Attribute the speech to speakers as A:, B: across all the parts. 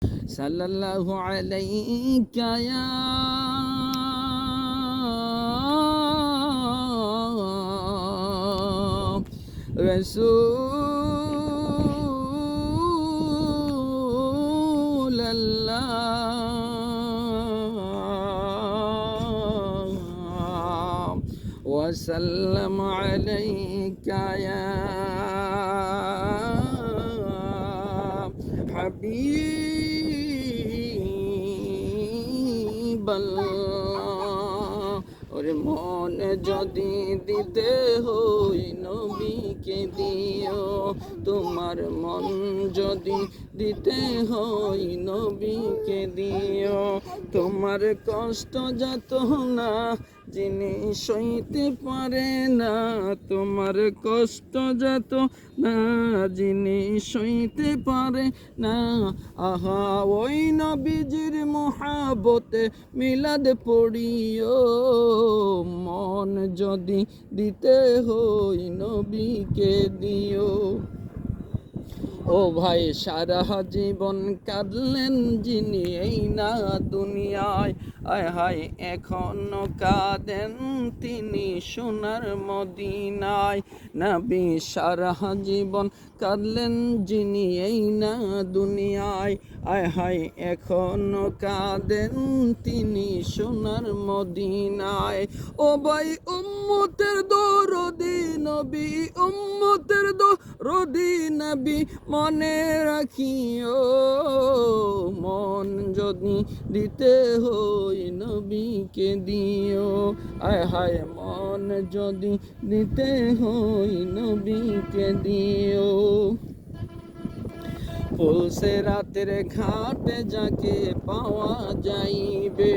A: সাল্লাল্লাহু আলাইকা ইয়া রাসূলাল্লাহ ওয়া সাল্লাম আলাইকা ইয়া হাবিবাল্লাহ। ওরে মন যদি দিতে হই নবীকে দিও, তোমার মন যদি দিতে হই নবীকে দিও। তোমার কষ্ট যত না যিনি সইতে পারে না, তোমার কষ্ট যত না যিনি সইতে পারে না। আহা ওই নবীজির মহাবতে মিলাদ পড়িও, মন যদি দিতে হই নবীকে দিও। ও ভাই সারা জীবন কাঁদলেন যিনি এই না দুনিয়ায়, আয় হায় এখনো কাঁদেন তিনি সোনার মদিনায়। নবী সারা জীবন কাঁদলেন যিনি এই না দুনিয়ায়, আয় হায় এখনো কাঁদেন তিনি সোনার মদিনায়। ও ভাই উম্মতের দরদি নবী, উম্মতের দরদি নবী মনে রাখিও, মন যদি দিতে হই নবীকে দিও। আয় হায় মন যদি দিতে হই নবীকে দিও। পুলসে রাতের ঘাটে যাকে পাওয়া যাইবে,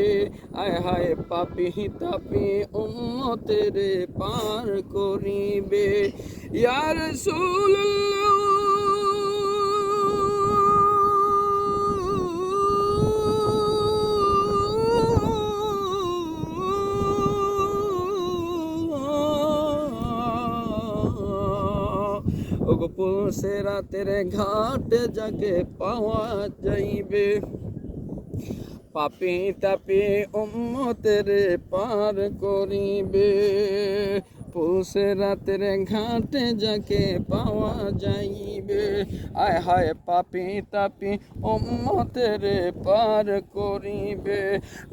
A: আয় হায় পাপি তাপি উম্মতের পার করিবে। ইয়া রাসূলুল্লাহ পুলসে রাতের ঘাটে যাকে পাওয়া যাইবে, পাপি তাপি উম্মতের পার করিবে। পুলসে রাতের ঘাটে যাকে পাওয়া যাইবে, আয় হায় পাপি তাপি উম্মতের পার করিবে।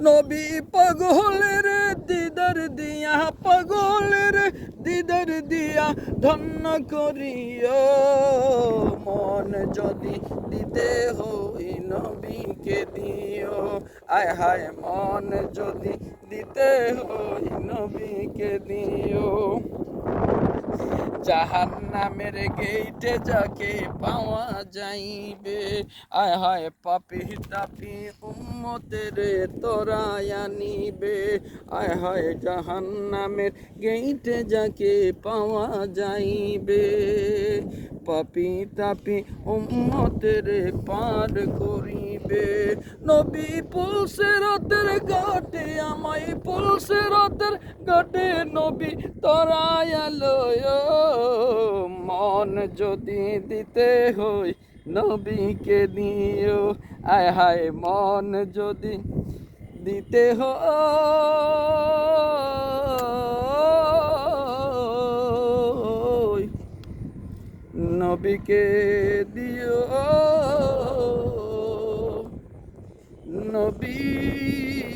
A: নবী পাগলের দিদার দিয়া, পাগলের দিদার দিয়া ধন্য করিও, মন যদি দিতে হই নবীকে দিও। আয় হায় মন যদি দিতে হই নবীকে দিও। জাহান্নামের গেইটে যাকে পাওয়া যাইবে, আয় হায় পাপি তাপি উম্মতের তোরায় আনিবে। আয় হায় জাহান্নামের গেইটে যাকে পাওয়া যাইবে, পাপি তাপি উম্মতের পার করিবে। নবী পুলসে রাতের ঘাটে আমায়, পুলসে রাতের ঘাটে নবী তোরায় লয়, মন যদি দিতে হই নবীকে দিও। আয় হায় মন যদি দিতে হয় নবীকে দিও, নবীকে